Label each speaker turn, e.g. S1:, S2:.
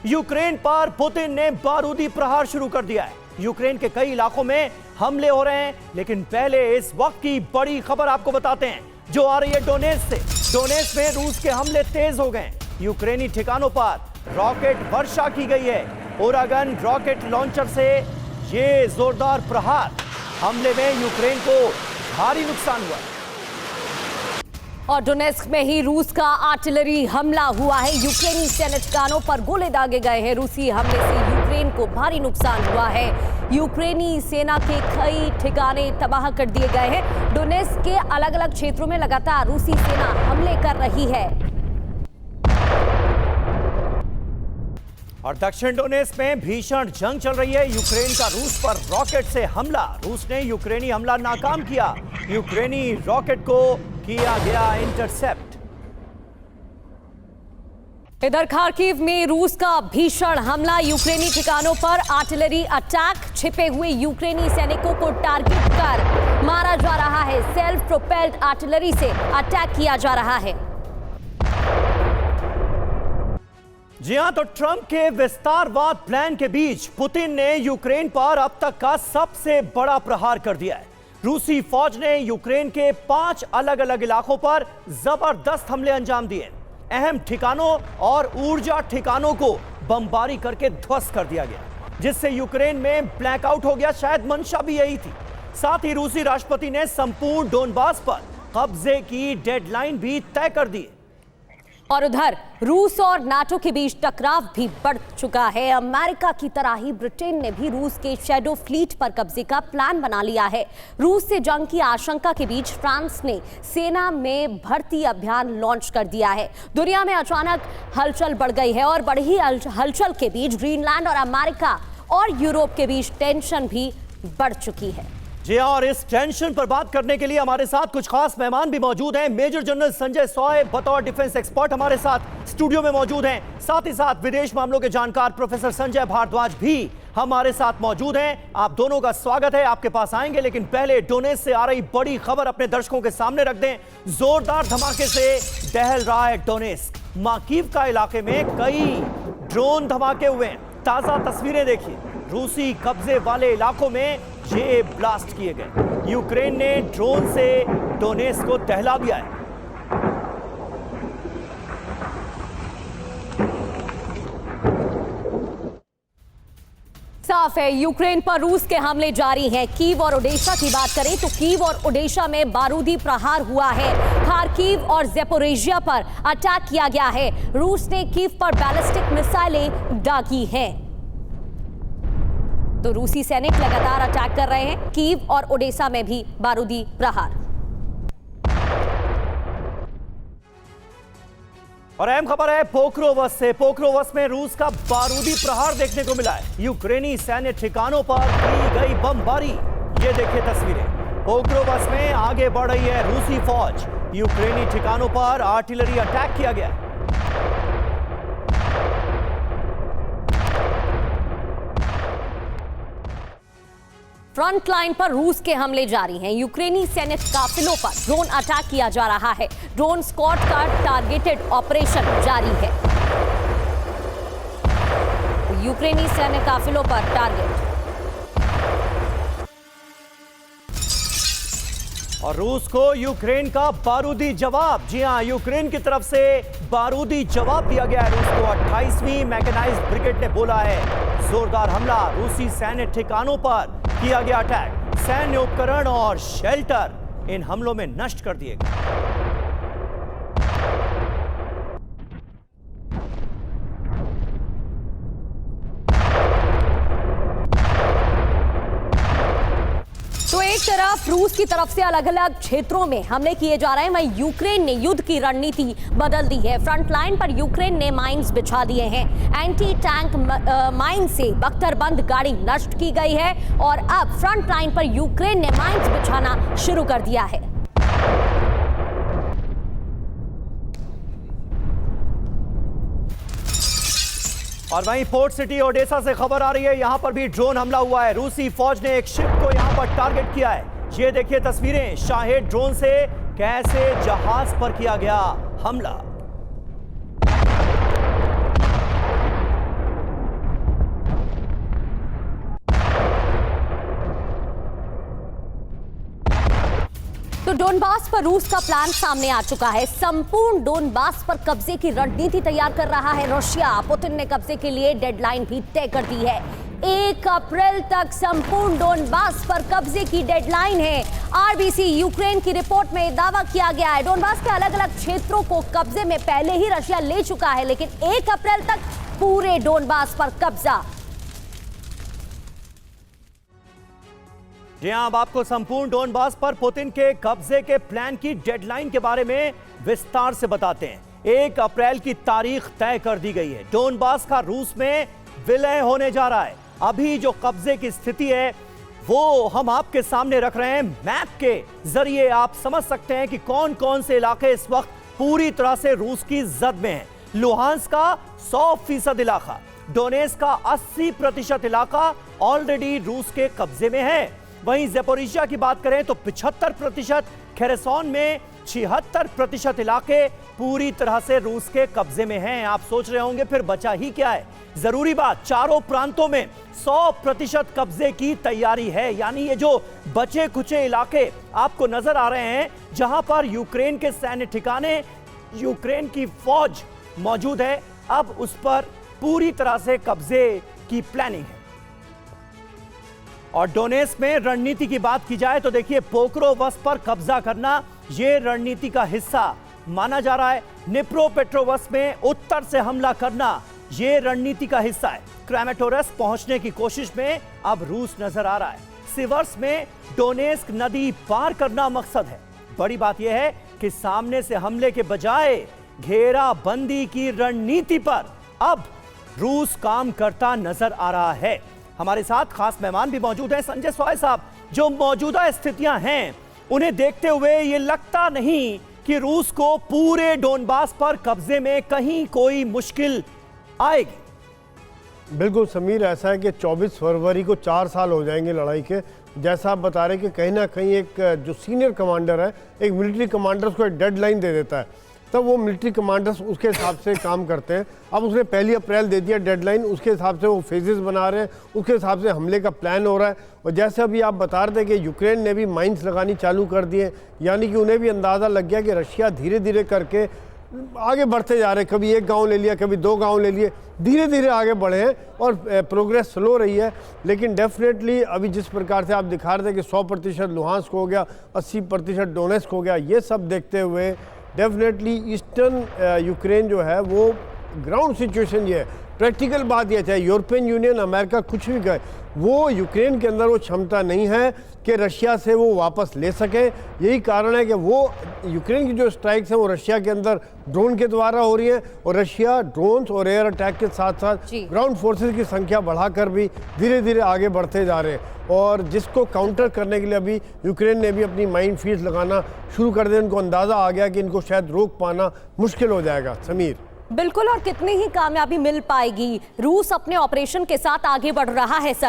S1: Ukraine पर Putin ने बारूदी प्रहार शुरू कर दिया है। यूक्रेन के कई इलाकों में हमले हो रहे हैं, लेकिन पहले इस वक्त की बड़ी खबर आपको बताते हैं जो आ रही है डोनेट्स्क से। डोनेट्स्क में रूस के हमले तेज हो गए। यूक्रेनी ठिकानों पर रॉकेट वर्षा की गई है। ओरागन रॉकेट लॉन्चर से ये जोरदार प्रहार, हमले में यूक्रेन को भारी नुकसान हुआ।
S2: और डोनेट्स्क में ही रूस का आर्टिलरी हमला हुआ है। यूक्रेनी सैन्य ठिकानों पर गोले दागे गए हैं। रूसी हमले से यूक्रेन को भारी नुकसान हुआ है। यूक्रेनी सेना के कई ठिकाने तबाह कर दिए गए हैं। डोनेट्स्क के अलग अलग क्षेत्रों में लगातार रूसी सेना हमले कर रही है।
S1: और दक्षिण डोनेट्स्क में भीषण जंग चल रही है। यूक्रेन का रूस पर रॉकेट से हमला। रूस ने यूक्रेनी हमला नाकाम किया। यूक्रेनी रॉकेट को किया गया इंटरसेप्ट।
S2: इधर खार्किव में रूस का भीषण हमला। यूक्रेनी ठिकानों पर आर्टिलरी अटैक। छिपे हुए यूक्रेनी सैनिकों को टारगेट कर मारा जा रहा है। सेल्फ प्रोपेल्ड आर्टिलरी से अटैक किया जा रहा है।
S1: जी हां, तो ट्रंप के विस्तारवाद प्लान के बीच पुतिन ने यूक्रेन पर अब तक का सबसे बड़ा प्रहार कर दिया है। रूसी फौज ने यूक्रेन के 5 अलग अलग इलाकों पर जबरदस्त हमले अंजाम दिए। अहम ठिकानों और ऊर्जा ठिकानों को बमबारी करके ध्वस्त कर दिया गया, जिससे यूक्रेन में ब्लैकआउट हो गया। शायद मंशा भी यही थी। साथ ही रूसी राष्ट्रपति ने संपूर्ण डोनबास पर कब्जे की डेडलाइन भी तय कर दी।
S2: और उधर रूस और नाटो के बीच टकराव भी बढ़ चुका है। अमेरिका की तरह ही ब्रिटेन ने भी रूस के शैडो फ्लीट पर कब्जे का प्लान बना लिया है। रूस से जंग की आशंका के बीच फ्रांस ने सेना में भर्ती अभियान लॉन्च कर दिया है। दुनिया में अचानक हलचल बढ़ गई है और बढ़ी हलचल के बीच ग्रीनलैंड और अमेरिका और यूरोप के बीच टेंशन भी बढ़ चुकी है।
S1: जी और इस टेंशन पर बात करने के लिए हमारे साथ कुछ खास मेहमान भी मौजूद हैं। मेजर जनरल संजय सॉय बतौर डिफेंस एक्सपर्ट हमारे साथ स्टूडियो में मौजूद हैं। साथ ही साथ विदेश मामलों के जानकार प्रोफेसर संजय भारद्वाज भी हमारे साथ मौजूद हैं। आप दोनों का स्वागत है, आपके पास आएंगे, लेकिन पहले डोनेट्स्क से आ रही बड़ी खबर अपने दर्शकों के सामने रख दें। जोरदार धमाके से दहल रहा है डोनेट्स्क। माकीव का इलाके में कई ड्रोन धमाके हुए हैं। ताजा तस्वीरें देखिए। रूसी कब्जे वाले इलाकों में ये ब्लास्ट किए गए। यूक्रेन ने ड्रोन से डोनेट्स्क को दहला दिया है।
S2: साफ है, यूक्रेन पर रूस के हमले जारी हैं। कीव और ओडेशा की बात करें तो कीव और ओडेशा में बारूदी प्रहार हुआ है। खार्किव और ज़ेपोरिजिया पर अटैक किया गया है। रूस ने कीव पर बैलिस्टिक मिसाइलें दागी हैं। तो रूसी सैनिक लगातार अटैक कर रहे हैं। कीव और ओडेशा में भी बारूदी प्रहार।
S1: और अहम खबर है पोक्रोवस से। पोक्रोवस में रूस का बारूदी प्रहार देखने को मिला है। यूक्रेनी सैन्य ठिकानों पर की गई बमबारी। ये देखिए तस्वीरें। पोक्रोवस में आगे बढ़ रही है रूसी फौज। यूक्रेनी ठिकानों पर आर्टिलरी अटैक किया गया।
S2: फ्रंट लाइन पर रूस के हमले जारी हैं। यूक्रेनी सैन्य काफिलों पर ड्रोन अटैक किया जा रहा है। ड्रोन स्क्वाड का टारगेटेड ऑपरेशन जारी है। यूक्रेनी सैन्य काफिलों पर टारगेट।
S1: और रूस को यूक्रेन का बारूदी जवाब। जी हां, यूक्रेन की तरफ से बारूदी जवाब दिया गया है रूस को। 28वीं मैकेनाइज्ड ब्रिगेड ने बोला है जोरदार हमला। रूसी सैन्य ठिकानों पर किया गया अटैक। सैन्य उपकरण और शेल्टर इन हमलों में नष्ट कर दिए गए।
S2: तो एक तरफ रूस की तरफ से अलग अलग क्षेत्रों में हमले किए जा रहे हैं, वहीं यूक्रेन ने युद्ध की रणनीति बदल दी है। फ्रंट लाइन पर यूक्रेन ने माइंस बिछा दिए हैं। एंटी टैंक माइन से बख्तरबंद गाड़ी नष्ट की गई है और अब फ्रंट लाइन पर यूक्रेन ने माइंस बिछाना शुरू कर दिया है।
S1: और वहीं पोर्ट सिटी ओडेसा से खबर आ रही है, यहां पर भी ड्रोन हमला हुआ है। रूसी फौज ने एक शिप को यहां पर टारगेट किया है। ये देखिए तस्वीरें। शाहेद ड्रोन से कैसे जहाज पर किया गया हमला।
S2: डोनबास पर रूस का प्लान सामने आ चुका है। संपूर्ण डोनबास पर कब्जे की रणनीति तैयार कर रहा है रशिया। पुतिन ने कब्जे के लिए डेडलाइन भी तय कर दी है। 1 अप्रैल तक संपूर्ण डोनबास पर कब्जे की डेडलाइन है। आरबीसी यूक्रेन की रिपोर्ट में दावा किया गया है डोनबास के अलग अलग क्षेत्रों को कब्जे में पहले ही रशिया ले चुका है, लेकिन 1 अप्रैल तक पूरे डोनबास पर कब्जा।
S1: जी हां, अब आपको संपूर्ण डोनबास पर पुतिन के कब्जे के प्लान की डेडलाइन के बारे में विस्तार से बताते हैं। 1 अप्रैल की तारीख तय कर दी गई है। डोनबास का रूस में विलय होने जा रहा है। अभी जो कब्जे की स्थिति है वो हम आपके सामने रख रहे हैं। मैप के जरिए आप समझ सकते हैं कि कौन कौन से इलाके इस वक्त पूरी तरह से रूस की जद में हैं। लुहांस का 100% इलाका, डोनेट्स्क का 80% इलाका ऑलरेडी रूस के कब्जे में है। वहीं ज़ेपोरिजिया की बात करें तो 75%, खेरसोन में 76% इलाके पूरी तरह से रूस के कब्जे में हैं। आप सोच रहे होंगे फिर बचा ही क्या है। जरूरी बात, चारों प्रांतों में 100% कब्जे की तैयारी है। यानी ये जो बचे कुचे इलाके आपको नजर आ रहे हैं जहां पर यूक्रेन के सैन्य ठिकाने, यूक्रेन की फौज मौजूद है, अब उस पर पूरी तरह से कब्जे की प्लानिंग है। और डोनेट्स्क में रणनीति की बात की जाए तो देखिए, पोक्रोवस्क पर कब्जा करना यह रणनीति का हिस्सा माना जा रहा है। निप्रोपेट्रोवस्क में उत्तर से हमला करना यह रणनीति का हिस्सा है। क्रामाटोरस्क पहुंचने की कोशिश में अब रूस नजर आ रहा है। सिवर्स में डोनेट्स्क नदी पार करना मकसद है। बड़ी बात यह है कि सामने से हमले के बजाय घेराबंदी की रणनीति पर अब रूस काम करता नजर आ रहा है। हमारे साथ खास मेहमान भी मौजूद हैं, संजय सॉय साहब। जो मौजूदा स्थितियां हैं उन्हें देखते हुए ये लगता नहीं कि रूस को पूरे डोनबास पर कब्जे में कहीं कोई मुश्किल आएगी।
S3: बिल्कुल समीर, ऐसा है कि 24 फरवरी को 4 साल हो जाएंगे लड़ाई के। जैसा आप बता रहे कि कहीं ना कहीं एक जो सीनियर कमांडर है, एक मिलिट्री कमांडर उसको एक डेडलाइन दे देता है, तब वो मिलिट्री कमांडर्स उसके हिसाब से काम करते हैं। अब उसने 1 अप्रैल दे दिया डेडलाइन, उसके हिसाब से वो फेजेस बना रहे हैं, उसके हिसाब से हमले का प्लान हो रहा है। और जैसे अभी आप बता रहे थे कि यूक्रेन ने भी माइंस लगानी चालू कर दिए, यानी कि उन्हें भी अंदाज़ा लग गया कि रशिया धीरे धीरे करके आगे बढ़ते जा रहे हैं। कभी 1 गांव ले लिया, कभी 2 गांव ले लिए, धीरे धीरे आगे बढ़े हैं और प्रोग्रेस स्लो रही है। लेकिन डेफिनेटली अभी जिस प्रकार से आप दिखा रहे थे कि 100% लुहांस्क हो गया, 80% डोनेट्स्क हो गया, ये सब देखते हुए डेफिनेटली ईस्टर्न यूक्रेन जो है वो ग्राउंड सिचुएशन ये है। प्रैक्टिकल बात यह, चाहे यूरोपियन यूनियन, अमेरिका कुछ भी कहे, वो यूक्रेन के अंदर वो क्षमता नहीं है कि रशिया से वो वापस ले सके। यही कारण है कि वो यूक्रेन की जो स्ट्राइक्स हैं वो रशिया के अंदर ड्रोन के द्वारा हो रही हैं, और रशिया ड्रोन्स और एयर अटैक के साथ साथ ग्राउंड फोर्सेस की संख्या बढ़ाकर भी धीरे धीरे आगे बढ़ते जा रहे हैं। और जिसको काउंटर करने के लिए अभी यूक्रेन ने भी अपनी माइन फील्ड्स लगाना शुरू कर दिया। इनको अंदाज़ा आ गया कि इनको शायद रोक पाना मुश्किल हो जाएगा। समीर,
S2: बिल्कुल, और कितनी ही कामयाबी मिल पाएगी। रूस अपने ऑपरेशन के साथ आगे बढ़ रहा है सर।